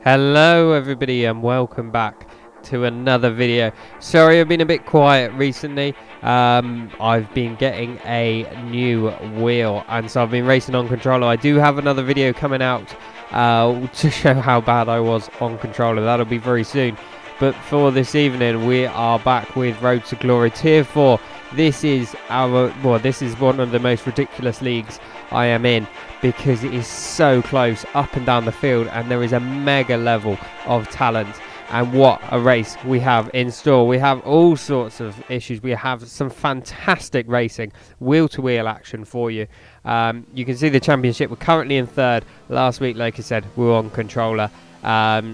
Hello everybody and welcome back to another video. Sorry I've been a bit quiet recently. I've been getting a new wheel and so I've been racing on controller. I do have another video coming out to show how bad I was on controller. That'll be very soon. But for this evening we are back with Road to Glory Tier 4. This is one of the most ridiculous leagues I am in, because it is so close up and down the field and there is a mega level of talent. And what a race we have in store. We have all sorts of issues. We have some fantastic racing, wheel to wheel action for you. You can see the championship. We're currently in third. Last week, like I said, we were on controller,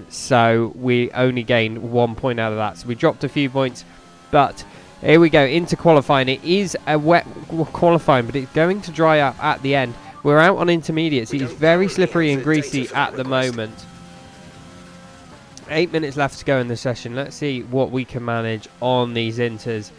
so we only gained 1 point out of that, so we dropped a few points. But here we go into qualifying. It is a wet qualifying, but it's going to dry up at the end. We're out on intermediates. It's very slippery and greasy at the moment. 8 minutes left to go in the session. Let's see what we can manage on these inters.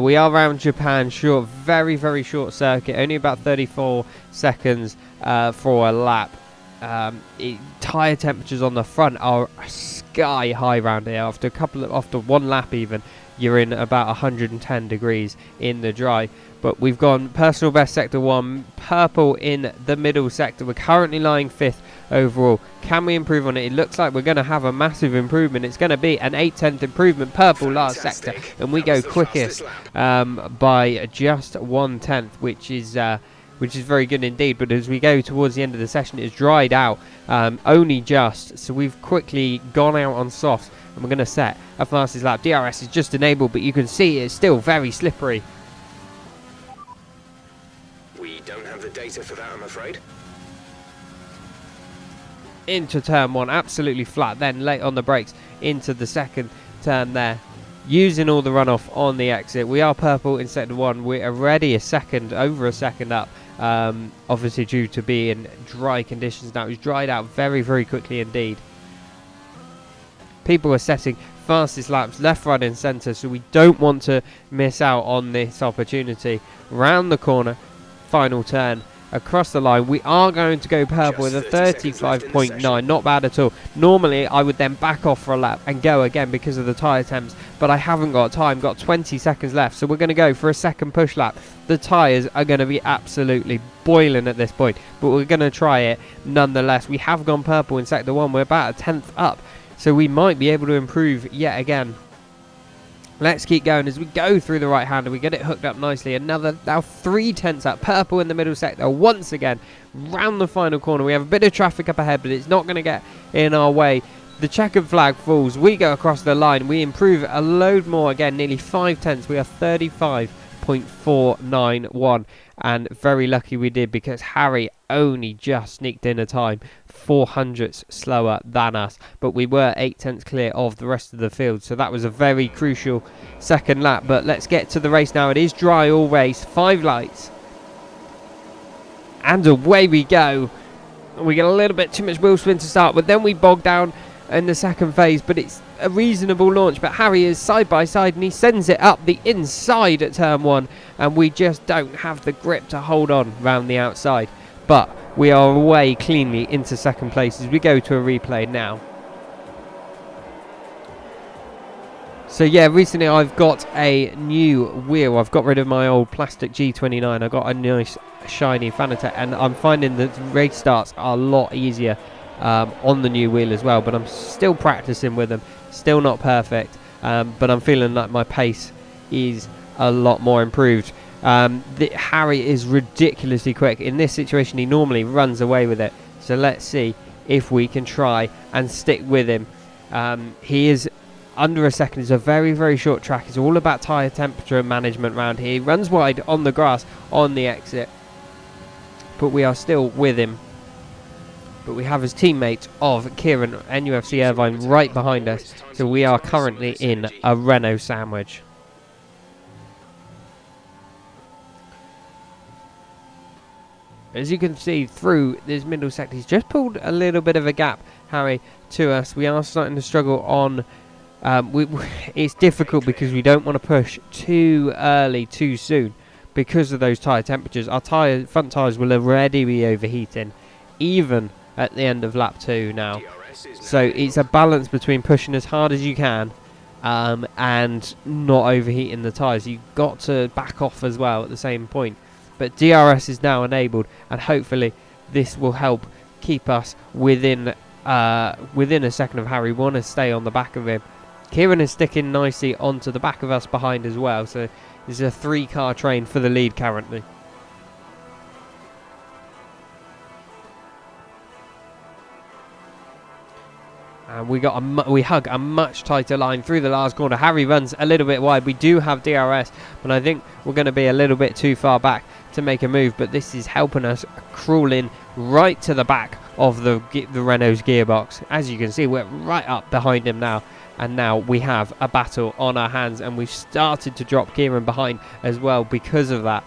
We are around Japan, short, very short circuit, only about 34 seconds for a lap. Tyre temperatures on the front are sky high around here. After one lap even, you're in about 110 degrees in the dry. But we've gone personal best sector 1, purple in the middle sector. We're currently lying 5th overall. Can we improve on it? It looks like we're going to have a massive improvement. It's going to be an 8/10 improvement, purple last sector, and we go quickest by just 1/10, which is very good indeed. But as we go towards the end of the session, it's dried out only just, so we've quickly gone out on softs and we're going to set a fastest lap. DRS is just enabled, but you can see it's still very slippery. We don't have the data for that, I'm afraid. Into turn 1, absolutely flat, then late on the brakes into the second turn there, using all the runoff on the exit. We are purple in sector 1. We're already over a second up, obviously due to being dry conditions now. It's dried out very quickly indeed. People are setting fastest laps left, right and centre, so we don't want to miss out on this opportunity. Round the corner, final turn, across the line. We are going to go purple with a 35.9, not bad at all. Normally I would then back off for a lap and go again because of the tyre temps, but I haven't got time, got 20 seconds left, so we're going to go for a second push lap. The tyres are going to be absolutely boiling at this point, but we're going to try it nonetheless. We have gone purple in sector 1, we're about a 10th up, so we might be able to improve yet again. Let's keep going as we go through the right hander. We get it hooked up nicely. Now 3/10 up. Purple in the middle sector once again. Round the final corner. We have a bit of traffic up ahead, but it's not going to get in our way. The checkered flag falls. We go across the line. We improve a load more again. Nearly 5/10. We are 35.491. And very lucky we did, because Harry only just sneaked in a time 400ths slower than us, but we were 8/10 clear of the rest of the field, so that was a very crucial second lap. But let's get to the race now. It is dry all race, 5 lights, and away we go. We get a little bit too much wheel spin to start, but then we bog down in the second phase, but it's a reasonable launch. But Harry is side by side and he sends it up the inside at turn 1, and we just don't have the grip to hold on round the outside. But we are away cleanly into second place as we go to a replay now. So yeah, recently I've got a new wheel. I've got rid of my old plastic G29. I got a nice shiny Fanatec, and I'm finding that race starts are a lot easier on the new wheel as well, but I'm still practicing with them, still not perfect, but I'm feeling like my pace is a lot more improved. Harry is ridiculously quick. In this situation he normally runs away with it, so let's see if we can try and stick with him. He is under a second. It's a very short track. It's all about tyre temperature and management round here. He runs wide on the grass on the exit, but we are still with him. But we have his teammate of Kieran, NUFC Irvine, right behind us, so we are currently in a Renault sandwich. As you can see through this middle sector, he's just pulled a little bit of a gap, Harry, to us. We are starting to struggle on... it's difficult because we don't want to push too early, too soon, because of those tyre temperatures. Our front tyres will already be overheating, even at the end of lap 2 now. So it's a balance between pushing as hard as you can and not overheating the tyres. You've got to back off as well at the same point. But DRS is now enabled, and hopefully this will help keep us within a second of Harry. We want to stay on the back of him. Kieran is sticking nicely onto the back of us behind as well, so there's a 3-car train for the lead currently. And we hug a much tighter line through the last corner. Harry runs a little bit wide. We do have DRS, but I think we're going to be a little bit too far back to make a move. But this is helping us crawl in right to the back of the Renault's gearbox. As you can see, we're right up behind him now. And now we have a battle on our hands. And we've started to drop Kieran behind as well because of that.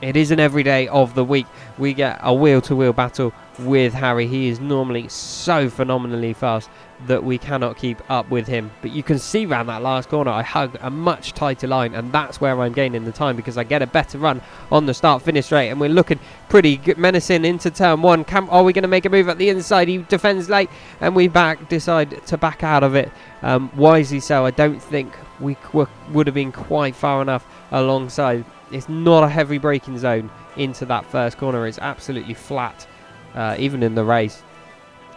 It isn't every day of the week we get a wheel-to-wheel battle with Harry. He is normally so phenomenally fast that we cannot keep up with him. But you can see around that last corner, I hug a much tighter line, and that's where I'm gaining the time because I get a better run on the start-finish straight, and we're looking pretty good, menacing into turn one. Are we going to make a move at the inside? He defends late, and we decide to back out of it. Wisely so. I don't think we would have been quite far enough alongside. It's not a heavy braking zone into that first corner. It's absolutely flat, even in the race.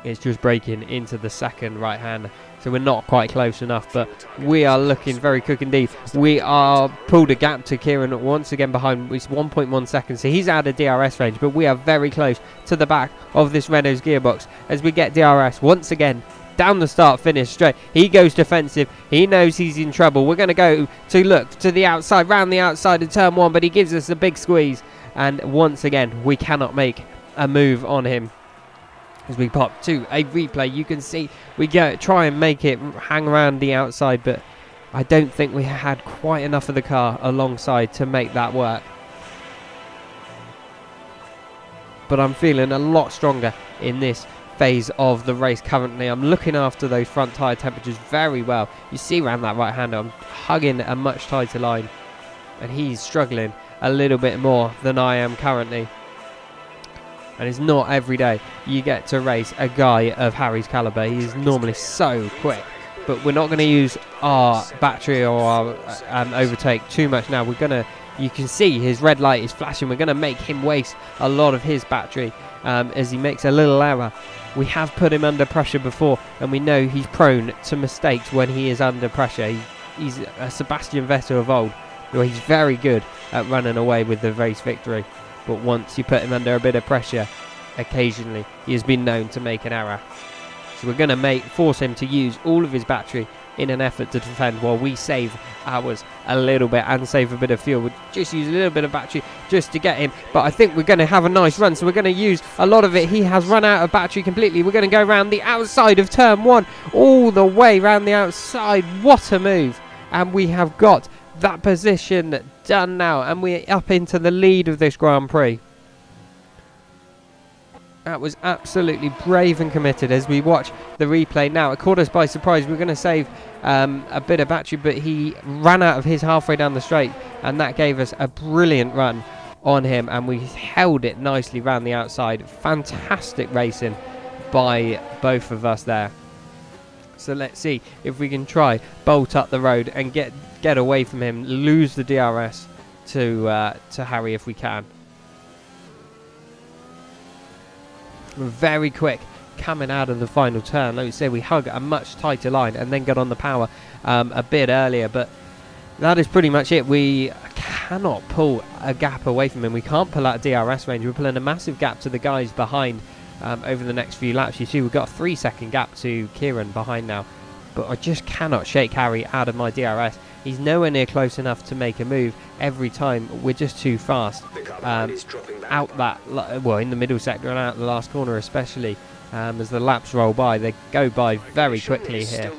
It's just braking into the second right hand. So we're not quite close enough, but we are looking very quick indeed. We are pulled a gap to Kieran once again behind. It's 1.1 seconds. So he's out of DRS range, but we are very close to the back of this Renault's gearbox as we get DRS once again. Down the start finish straight. He goes defensive. He knows he's in trouble. We're going to go to the outside, round the outside of turn one, but he gives us a big squeeze. And once again, we cannot make a move on him. As we pop to a replay, you can see we try and make it hang around the outside, but I don't think we had quite enough of the car alongside to make that work. But I'm feeling a lot stronger in this phase of the race currently. I'm looking after those front tyre temperatures very well. You see around that right hander, I'm hugging a much tighter line, and he's struggling a little bit more than I am currently. And it's not every day you get to race a guy of Harry's caliber. He is normally so quick, but we're not going to use our battery or our overtake too much now. You can see his red light is flashing. We're going to make him waste a lot of his battery as he makes a little error. We have put him under pressure before, and we know he's prone to mistakes when he is under pressure. He's a Sebastian Vettel of old, where he's very good at running away with the race victory. But once you put him under a bit of pressure, occasionally he has been known to make an error. So we're going to force him to use all of his battery in an effort to defend while we save ours a little bit and save a bit of fuel. We'll just use a little bit of battery just to get him, but I think we're going to have a nice run, so we're going to use a lot of it. He has run out of battery completely. We're going to go around the outside of turn one, all the way around the outside. What a move! And we have got that position done now, and we're up into the lead of this Grand Prix. That was absolutely brave and committed. As we watch the replay now, it caught us by surprise. We're going to save a bit of battery, but he ran out of his halfway down the straight, and that gave us a brilliant run on him, and we held it nicely round the outside. Fantastic racing by both of us there. So let's see if we can try bolt up the road and get away from him, lose the DRS to Harry if we can. We're very quick coming out of the final turn. Like we say, we hug a much tighter line and then got on the power a bit earlier, but that is pretty much it. We cannot pull a gap away from him. We can't pull out DRS range. We're pulling a massive gap to the guys behind over the next few laps. You see we've got a 3-second gap to Kieran behind now, but I just cannot shake Harry out of my DRS. He's nowhere near close enough to make a move every time. We're just too fast out that, well, in the middle sector and out the last corner especially. As the laps roll by, they go by very quickly here.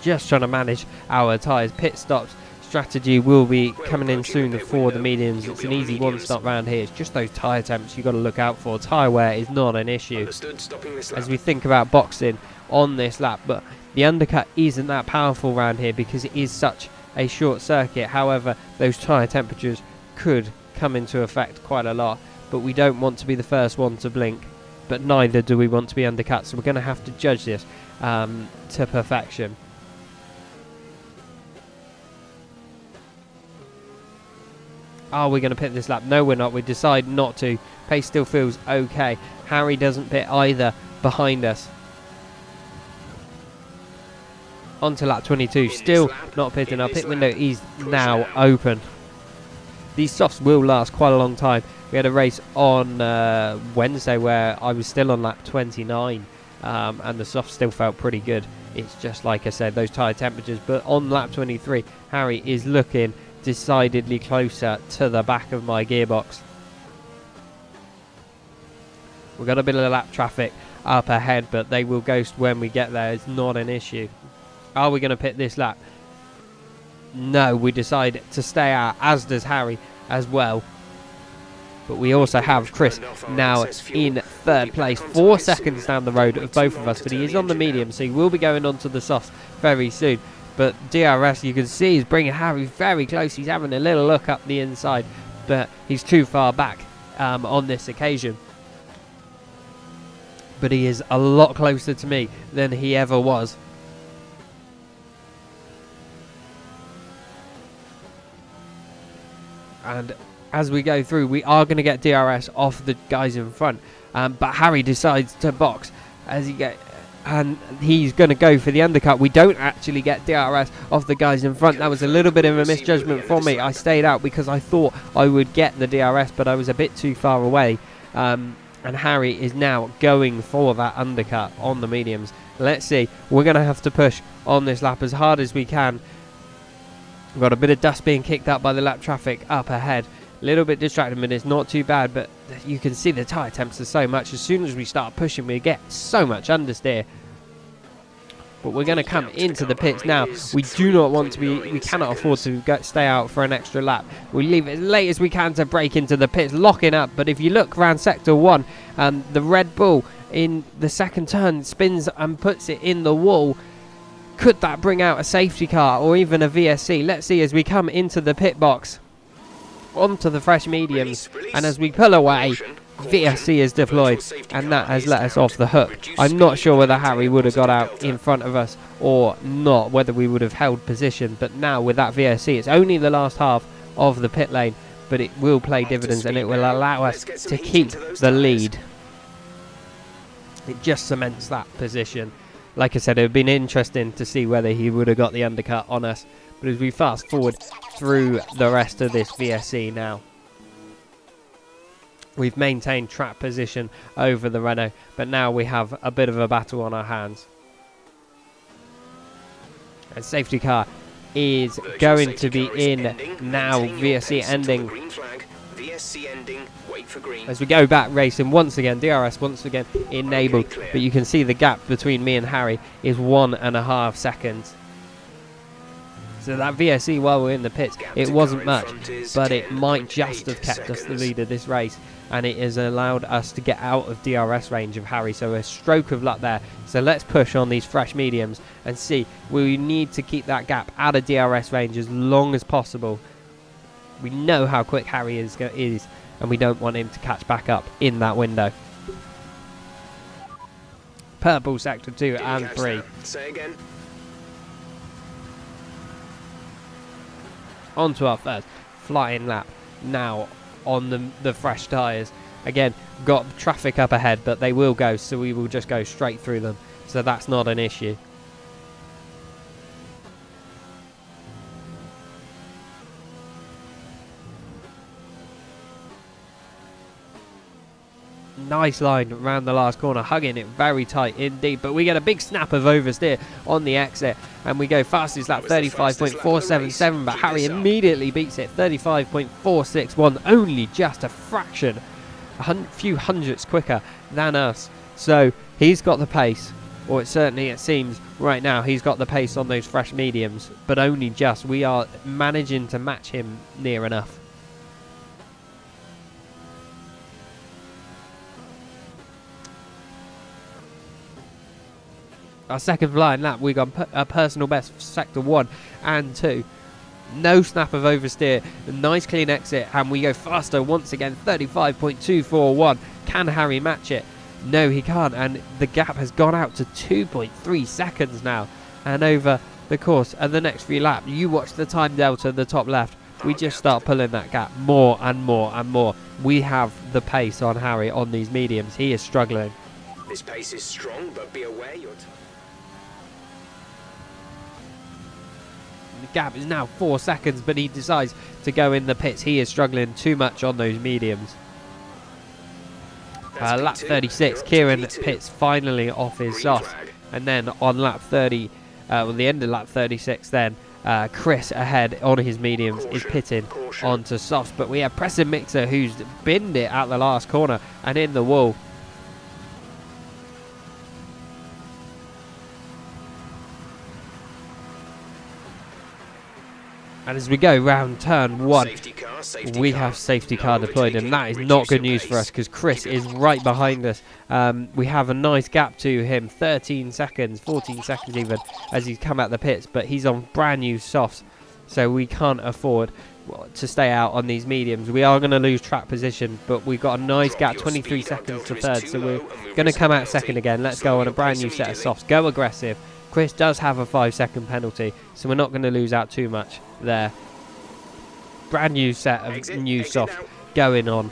Just trying to manage our tyres. Pit stops strategy will be coming in soon for the mediums. It's an easy one-stop round here. It's just those tyre temps you've got to look out for. Tyre wear is not an issue as we think about boxing on this lap, but the undercut isn't that powerful round here because it is such a short circuit. However, those tyre temperatures could come into effect quite a lot, but we don't want to be the first one to blink, but neither do we want to be undercut, so we're going to have to judge this to perfection. Are we going to pit this lap? No, we're not. We decide not to. Pace still feels okay. Harry doesn't pit either behind us. On to lap 22. Still not pitting. Our pit window is now open. These softs will last quite a long time. We had a race on Wednesday where I was still on lap 29 and the softs still felt pretty good. It's just like I said, those tyre temperatures. But on lap 23, Harry is looking decidedly closer to the back of my gearbox. We've got a bit of lap traffic up ahead, but they will ghost when we get there. It's not an issue. Are we going to pit this lap? No, we decide to stay out, as does Harry as well. But we also have Chris now in third place, 4 seconds down the road of both of us, but he is on the medium, so he will be going on to the softs very soon. But DRS, you can see, is bringing Harry very close. He's having a little look up the inside, but he's too far back on this occasion. But he is a lot closer to me than he ever was. And as we go through, we are going to get DRS off the guys in front. But Harry decides to box as he gets... And he's going to go for the undercut. We don't actually get DRS off the guys in front. That was a little bit of a misjudgment from me. I stayed out because I thought I would get the DRS, but I was a bit too far away. And Harry is now going for that undercut on the mediums. Let's see. We're going to have to push on this lap as hard as we can. We've got a bit of dust being kicked up by the lap traffic up ahead. A little bit distracting, but it's not too bad. But you can see the tyre temps are so much. As soon as we start pushing, we get so much understeer. But we're going to come into the pits now. We do not want to be... We cannot afford to stay out for an extra lap. We leave it as late as we can to break into the pits, locking up. But if you look around Sector 1, the Red Bull in the second turn spins and puts it in the wall. Could that bring out a safety car or even a VSC? Let's see as we come into the pit box. Onto the fresh mediums, and as we pull away, VSC is deployed, and that has let us off the hook. I'm not sure whether Harry would have got out in front of us or not, whether we would have held position, but now with that VSC, it's only the last half of the pit lane, but it will play dividends and it will allow us to keep the lead. It just cements that position. Like I said, it would have been interesting to see whether he would have got the undercut on us. But as we fast forward through the rest of this VSC now, we've maintained track position over the Renault, but now we have a bit of a battle on our hands. And safety car is going to be in now. VSC ending. As we go back racing once again, DRS once again enabled, but you can see the gap between me and Harry is 1.5 seconds. So that VSC, while we're in the pits, it wasn't much, but it might just have kept us the lead of this race, and it has allowed us to get out of DRS range of Harry, so a stroke of luck there. So let's push on these fresh mediums and see. We need to keep that gap out of DRS range as long as possible. We know how quick Harry is, and we don't want him to catch back up in that window. Purple sector 2 and 3. Say again. On to our first flying lap now on the fresh tyres. Again, got traffic up ahead, but they will go, so we will just go straight through them. So that's not an issue. Nice line around the last corner, hugging it very tight indeed, but we get a big snap of oversteer on the exit, and we go fastest lap 35.477, but Harry immediately beats it 35.461, only just a fraction, a few hundredths quicker than us. So he's got the pace, or it seems right now he's got the pace on those fresh mediums, but only just. We are managing to match him near enough. Our second flying lap, we got a personal best for sector 1 and 2. No snap of oversteer. A nice clean exit, and we go faster once again. 35.241. Can Harry match it? No, he can't, and the gap has gone out to 2.3 seconds now. And over the course of the next few laps, you watch the time delta in the top left. We just start pulling that gap more and more and more. We have the pace on Harry on these mediums. He is struggling. This pace is strong, but be aware you're... The gap is now 4 seconds, but he decides to go in the pits. He is struggling too much on those mediums. Lap 36, Kieran pits finally off his soft, and then on lap 30, the end of lap 36, then Chris ahead on his mediums is pitting onto softs, but we have Preston Mixer who's binned it at the last corner and in the wall. And as we go round turn 1, we have safety car deployed, and that is not good news for us because Chris is right behind us. We have a nice gap to him, 13 seconds, 14 seconds even, as he's come out the pits, but he's on brand new softs, so we can't afford to stay out on these mediums. We are going to lose track position, but we've got a nice gap, 23 seconds to third, so we're going to come out second again. Let's go on a brand new set of softs. Go aggressive. Chris does have a 5-second penalty, so we're not going to lose out too much there. Brand new set of new soft going on.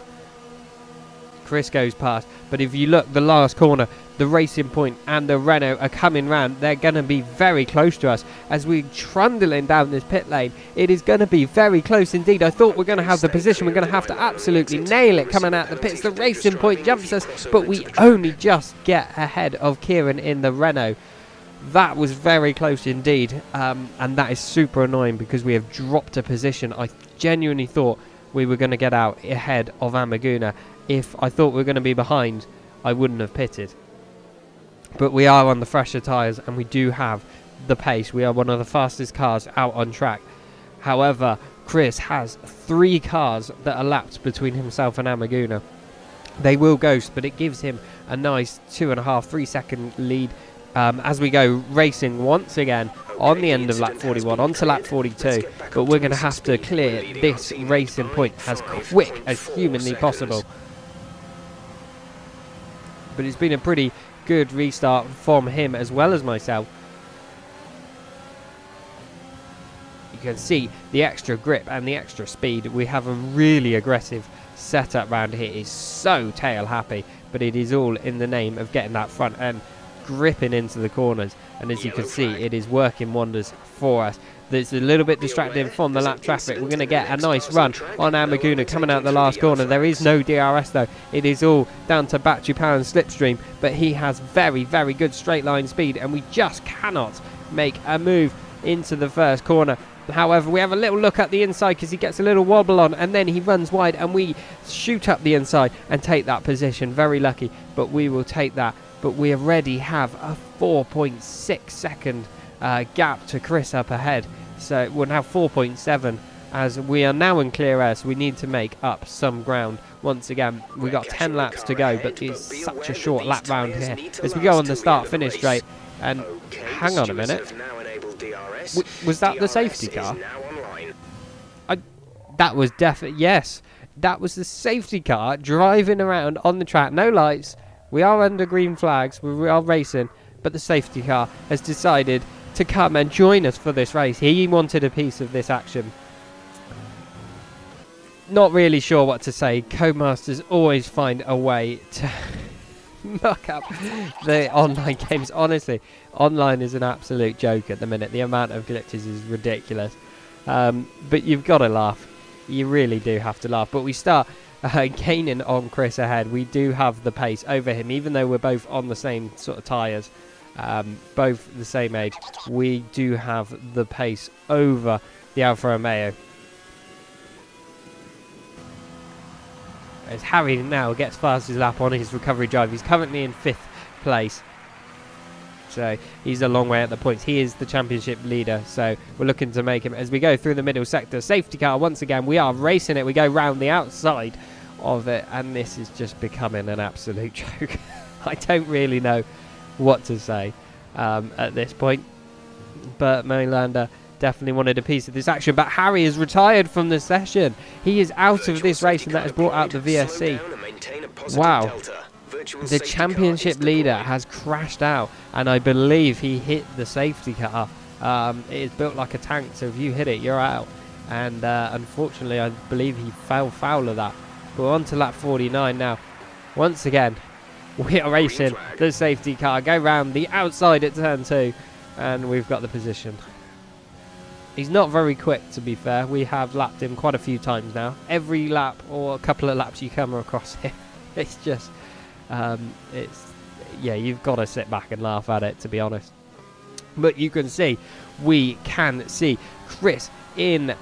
Chris goes past, but if you look, the last corner, the Racing Point and the Renault are coming round. They're going to be very close to us as we're trundling down this pit lane. It is going to be very close indeed. I thought we're going to have the position. We're going to have to absolutely nail it coming out the pits. The Racing Point jumps us, but we only just get ahead of Kieran in the Renault. That was very close indeed, and that is super annoying because we have dropped a position. I genuinely thought we were going to get out ahead of Amaguna. If I thought we were going to be behind, I wouldn't have pitted. But we are on the fresher tyres and we do have the pace. We are one of the fastest cars out on track. However, Chris has 3 cars that are lapped between himself and Amaguna. They will ghost, but it gives him a nice 2.5-3 second lead. As we go racing once again on the end of lap 41 onto lap 42, but we're going to have to clear this Racing Point as quick as humanly possible. But it's been a pretty good restart from him as well as myself. You can see the extra grip and the extra speed. We have a really aggressive setup round here. It's so tail happy, but it is all in the name of getting that front end gripping into the corners, and as you can see, it is working wonders for us. It's a little bit distracting from the lap traffic. We're going to get a nice run on Amaguna coming out the last corner. There is no DRS though. It is all down to battery power and slipstream, but he has very, very good straight line speed, and we just cannot make a move into the first corner. However, we have a little look at the inside because he gets a little wobble on, and then he runs wide, and we shoot up the inside and take that position. Very lucky, but we will take that. But we already have a 4.6 second gap to Chris up ahead. So we're now 4.7 as we are now in clear air, so we need to make up some ground. Once again, we've got 10 laps to go, but it's such a short lap round here. As we go on the start-finish straight, and hang on a minute. Was that the safety car? That was definitely, yes. That was the safety car driving around on the track. No lights. We are under green flags, we are racing, but the safety car has decided to come and join us for this race. He wanted a piece of this action. Not really sure what to say. Codemasters always find a way to muck up the online games. Honestly, online is an absolute joke at the minute. The amount of glitches is ridiculous. But you've got to laugh. You really do have to laugh. But we start gaining on Chris ahead. We do have the pace over him, even though we're both on the same sort of tyres, both the same age. We do have the pace over the Alfa Romeo. As Harry now gets fastest lap on his recovery drive. He's currently in 5th place. So he's a long way at the points. He is the championship leader, so we're looking to make him as we go through the middle sector. Safety car once again. We are racing it. We go round the outside of it, and this is just becoming an absolute joke. I don't really know what to say at this point, but Molander definitely wanted a piece of this action. But Harry is retired from the session. He is out of this race, and that has brought out the VSC. Wow. The championship leader has crashed out, and I believe he hit the safety car. It is built like a tank, so if you hit it, you're out. And unfortunately, I believe he fell foul of that. But we're on to lap 49 now. Once again, we are racing the safety car. Go round the outside at turn 2, and we've got the position. He's not very quick, to be fair. We have lapped him quite a few times now. Every lap or a couple of laps you come across him, it's just... yeah, you've got to sit back and laugh at it, to be honest. But you can see, we can see Chris in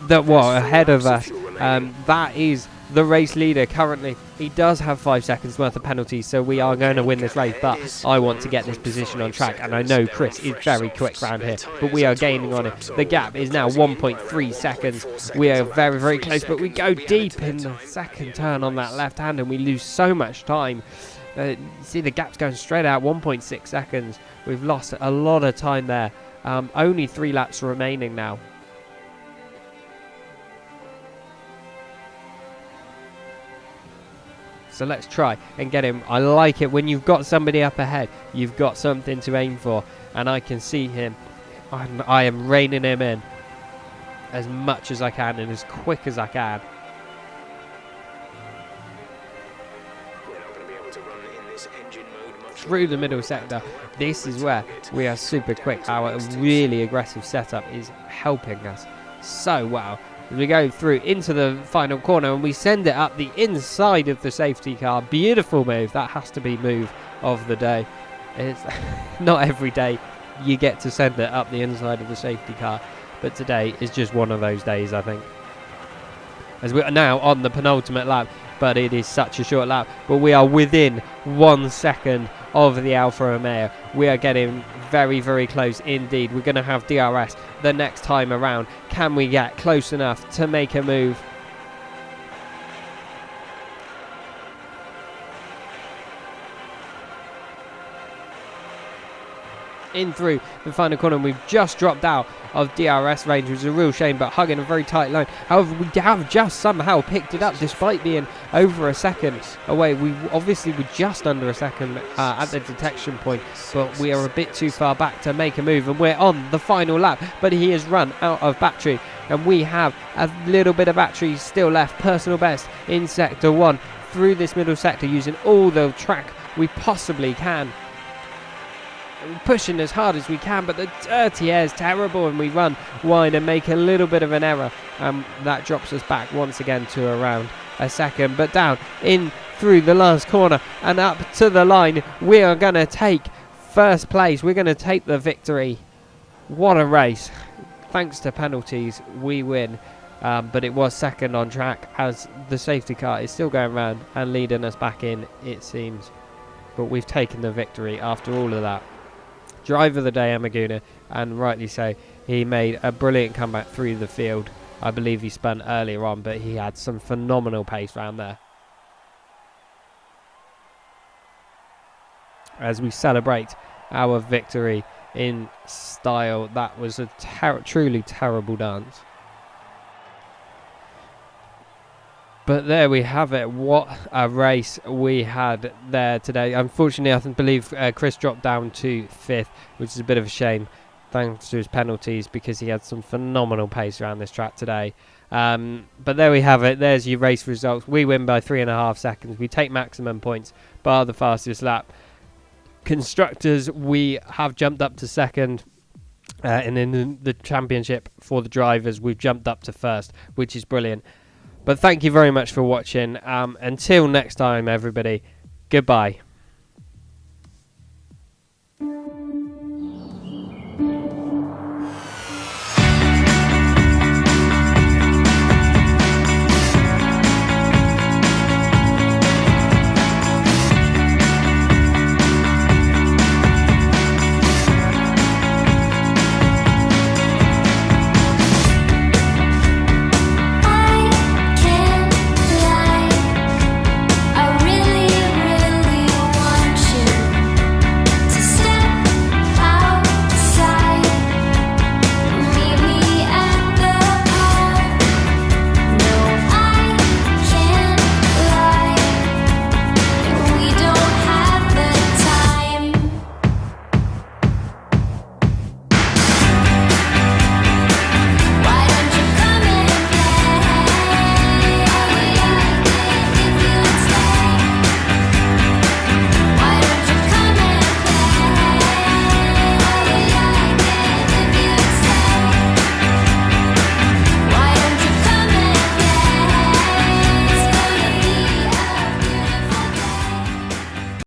the ahead of us. That is the race leader currently. He does have 5 seconds worth of penalties, so we are going to win this race. But I want to get this position on track, and I know Chris is very quick around here, but we are gaining on him. The gap is now 1.3 seconds. We are very, very close, but we go deep in the second turn on that left hand, and we lose so much time. You see the gap's going straight out, 1.6 seconds. We've lost a lot of time there. Only 3 laps remaining now. So let's try and get him. I like it when you've got somebody up ahead. You've got something to aim for. And I can see him. I am reining him in as much as I can and as quick as I can. Through the middle sector. This is where we are super quick. Our really aggressive setup is helping us so well. As we go through into the final corner and we send it up the inside of the safety car. Beautiful move. That has to be move of the day. It's not every day you get to send it up the inside of the safety car, but today is just one of those days, I think. As we are now on the penultimate lap, but it is such a short lap, but we are within 1 second of the Alfa Romeo. We are getting very, very close indeed. We're going to have DRS the next time around. Can we get close enough to make a move? In through the final corner, and we've just dropped out of DRS range, which is a real shame, but hugging a very tight line. However, we have just somehow picked it up despite being over a second away. We obviously were just under a second at the detection point, but we are a bit too far back to make a move, and we're on the final lap, but he has run out of battery, and we have a little bit of battery still left. Personal best in sector 1 through this middle sector, using all the track we possibly can. Pushing as hard as we can, but the dirty air is terrible, and we run wide and make a little bit of an error. That drops us back once again to around a second, but down in through the last corner and up to the line. We are going to take first place. We're going to take the victory. What a race. Thanks to penalties, we win. But it was second on track, as the safety car is still going around and leading us back in, it seems. But we've taken the victory after all of that. Driver of the day, Amaguna, and rightly so. He made a brilliant comeback through the field. I believe he spun earlier on, but he had some phenomenal pace round there. As we celebrate our victory in style, that was a truly terrible dance. But there we have it. What a race we had there today. Unfortunately, I believe Chris dropped down to 5th, which is a bit of a shame, thanks to his penalties, because he had some phenomenal pace around this track today. But there we have it. There's your race results. We win by 3.5 seconds. We take maximum points, bar the fastest lap. Constructors, we have jumped up to 2nd. And in the championship for the drivers, we've jumped up to 1st, which is brilliant. But thank you very much for watching. Until next time, everybody, goodbye.